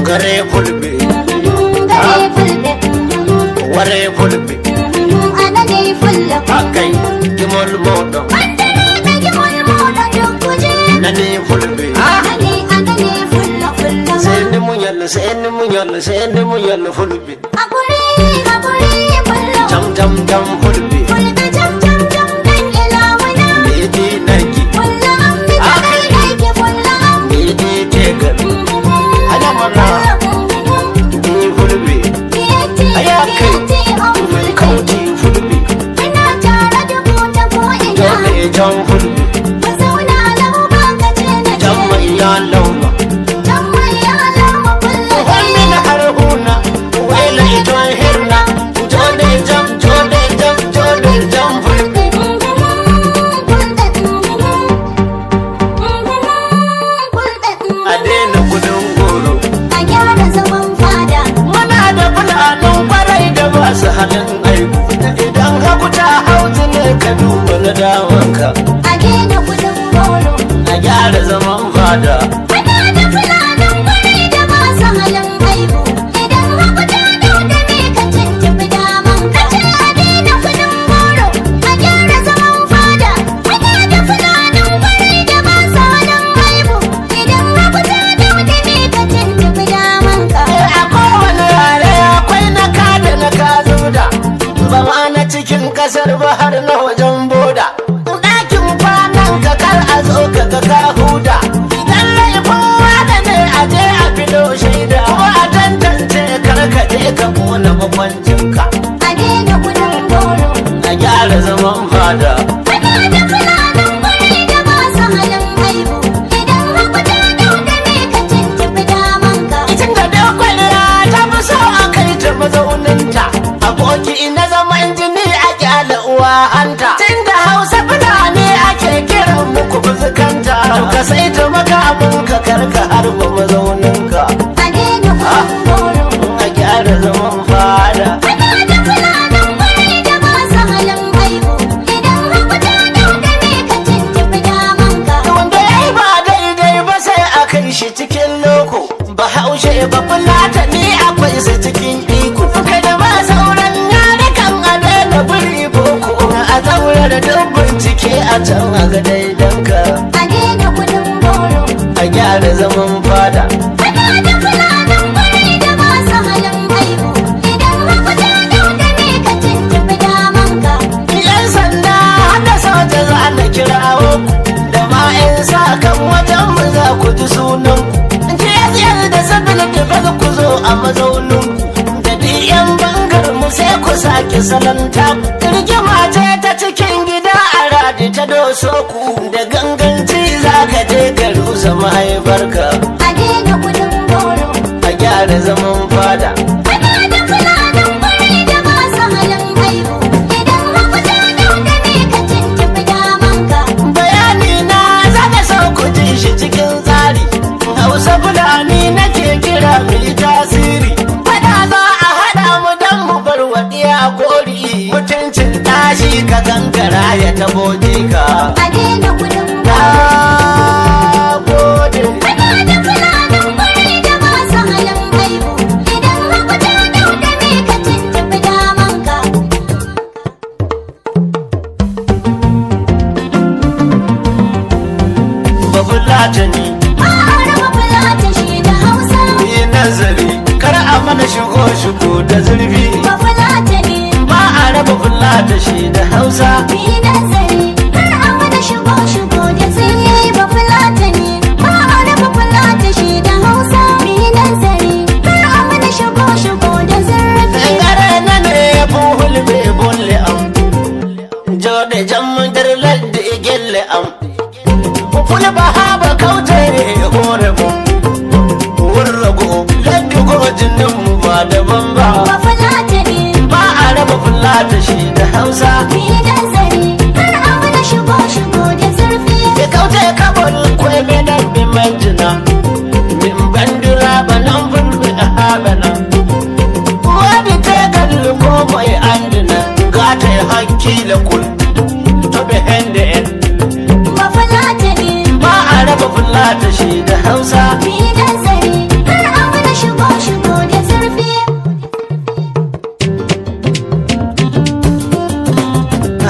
gare fulbe ware fulbe anane fulla akai gimol modo nane fulbe anane fulla sende munyal fulbe akuri fulla jam fulbe fulbe jam dan ilawana mede nagi fulla ammi nagi fulla mede tegal ayamana di fulbe ayakai kauti fulbe ina tare da ku ta ko ina dole jam fulbe ku zauna lahu ba ka ce na jam mai ya lauma wannan haruna waila ito hirna jode jam fulbe adena gudun goro a gyara zaman fada muna da fulanin kwarai da masu halin aiku idan haku ta hautu ne ka duba na damanka a daina kudin goro a gyara zaman fada muna da fulanin kwarai da masu halin aibu idan haku ta dauda ne ka tuntubi daman ka ce a daina kudin goro a gyara zaman fada muna da fulanin kwarai da masu halin aibu idan haku ta dauda ne ka tuntubi daman ka a kowane yare akwai na kada na kazuda ba ma na cikin kasar ba har na wajen boda ɗakin kwanan ka kar a zo ka ga ka huda idan laifin wada ne a je a filo shaida ko a tantance kar ka je ka kona makwancinka a daina kudin goro a gyara zaman fada muna da fulanin kwarai da masu halin aibu idan haku ta dauda ne ka tuntubi daman ka Itin da dakwalira ta fi so a kai ta mazauninta aboki na zaman jini a kyala uwa hanta tun da hausa fulani ake kiran muku buzukanta ka sai ta makamin ka karka harba mazauninka a daina kudin goro a gyara zaman fada muna da fulanin kwarai da masu halin aibu idan haku ta dauda ne ka tuntubi daman ka wanda ya yi ba daidai ba sai a kai shi cikin loko bahaushe ba fulata ni akwai sa cikin iko kai da ba sauran yarukan a daina buri boko a zaura da duk bincike a can a ga daidanka a daina kudin goro a gyara zaman fada muna da fulanin kwarai da masu halin aibu idan haku ta dauda ne ka tuntubi daman ka yan sanda hada soja za na kirawo da ma yan sa kan wajen mu za ku ji sunan jiyar da sabil da baza ku zo a mazaunin da diyan bangar mu sai ku sake salanta rigima ce ta cikin gida a radi ta doso ku da ganganci za ka je ka rusa mahaifarka a daina kudin goro a gyara zaman fada muna da fulanin kwarai da masu halin aibu idan haku ta dauda ne ka tuntubi daman ka bayani na zaka so ku ji shi cikin tsari hausa fulani nake kira mai tasiri fada za a hada mu dan mu bar wadiya gori mutuncin tashi ka kankara ya tabo ka a daina kudin na goro gode muna da fulanin kwarai da masu halin aibu idan haku ta dauda ne ka tuntubi daman ka ba fulatani ba a raba fulata shi da hausa yi nazari kar a mana shigo da zurfi ba fulata ne ba a raba fulata shi da hausa mi nazari har a mana shigo da zirfi ba fulata ne ba a raba fulata shi da hausa mi nazari har a mana shigo da zirfi Ngare na ne fu hulbe bolle am jode jam der ladde gelle am fula bahaba kaute hore mu wurrago laddu go jinnin mu ba daban ba ba fulata ne ba a raba fulata shi da Hausa mi nazari har a mana shigo da zirfi ke kaute kabul ko me dan bi manjina min bandura banan fulbe habana wadi te gallu ko mai andina gata hakki la kul to be hende en ba fulata ne ba a fulata shi da hausa Bidan zare har a mana shigo da zurfi.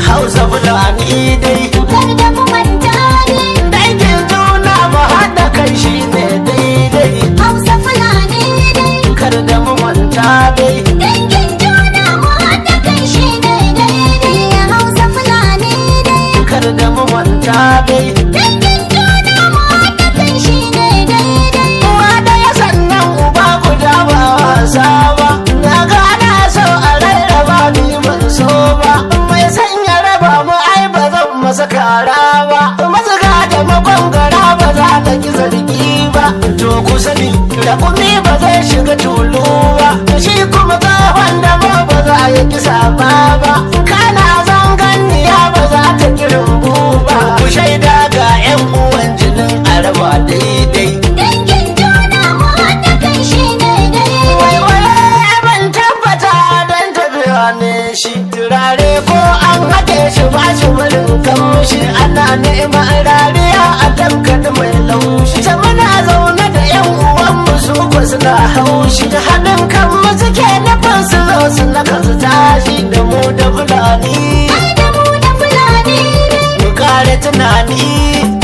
hausa fulani dai Kar da mu manta ne. dangin juna mu haɗa kai shi ne daidai Hausa Fulani dai. kar da mu manta dai Dangin juna mu haɗa kai shi ne daidai. Hausa Fulani dai. kar da mu manta dai Dangin juna mu haɗa kai shi ne daidai. uwa da ya sannan uba guda ba wasa ba na gana so a rarraba ni ban so ba mai sanya raba mu ai ba zan masa kara ba mazuga da magwangara ba za ta ki zargi ba to ku sani da kumi ba zai shiga tulu ba shi kuma tsohon da ba za ya ki saba ba kana zanganiya ba za ta ki rumbu ba ku shaida ga 'yan uwan jinin araba daidai Dangin juna mu haɗa kai shi ne daidai. waiwaye ban tabbata don tafiya ne shi turare ko an haɗe shi ba shi wurin kamshi ana neman rariya a tankaɗi mai laushi ta muna zaune da 'yan uwanmu su ko suna haushi da haɗin kan mu suke nufin su zo su naka su tashi da mu da fulani Ai da mu da Fulani dai. mu kare tunani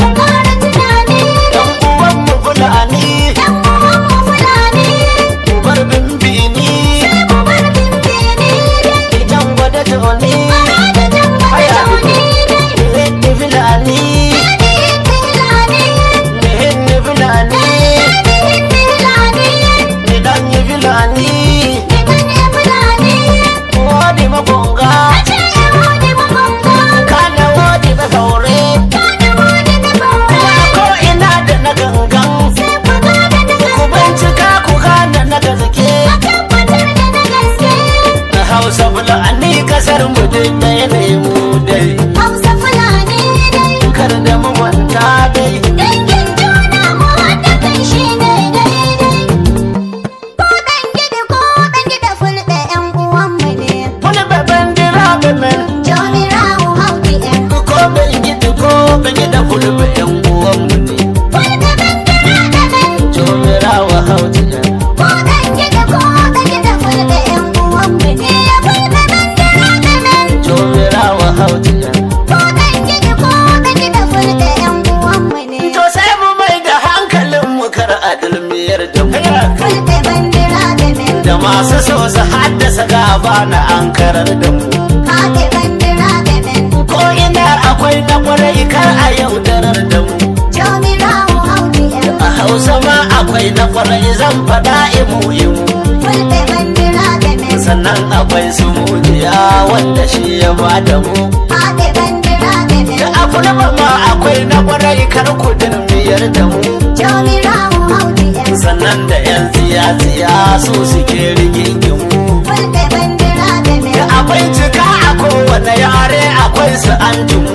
Mu ƙara tunani dai. 'yan uwanmu fulani Yan uwanmu Fulani. mu bar bimbini Sai mu bar bimbini dai. idan gwada tuni Bara da jan bada tauni dai. Hinni fulani, Yadi Fulani. hinni fulani, Yadi Fulani. ni dan yi fulani, Gidan ya Fulani. wadi magonga, Ace ya wani makonga. kana wadi ba saure, Kana wani na baure. kuma ko ina da na gangan, Sai ku gane da ku gaske. bincika ku gane na gaske. A tabbatar da na gaske. Na Hausa fulani kasar mu dai ɗaya ne mu dai, Hausa Fulani dai. kar da mu manta dai. Dangin juna mu haɗa kai shi ne daidai. Ko ɗan gida fulɗe ƴan uwanmu ne. Fulbe bandira bemen, Jomirawo hauti ƴan. ko ben gida fulbe yan uwanmu ne. Fulɓe bandira da men. Jomirawa hauti yan. Ko ɗan gida fulɗe ƴan uwanmu ne. Fulɓe bandira da men. Jomirawa hauti yan. Ko ɗan gida fulɗe ƴan uwanmu ne. To sai mu mai da hankalin mu kar a dulmiyar da mu Fulɓe bandira da men. da masu so su haddasa gaba na an karar da mu Haɗe bandira da men. ko ina akwai na kwarai kar a yaudarar da mu Jomirawo hauti ƴan. a hausa ma akwai na kwarai zan faɗa imu Fulɓe bandira da men. sannan akwai su mujiya wanda shi ya ba da mu Haɗe bandira da men. da afulma ma akwai na kwarai kar ku dulmiyar da mu Jomirawo hauti ƴan. sannan da yan tsiya su suke rigingimu Fulɓe bandira da men. a bincika a kowane yare akwai su an jimu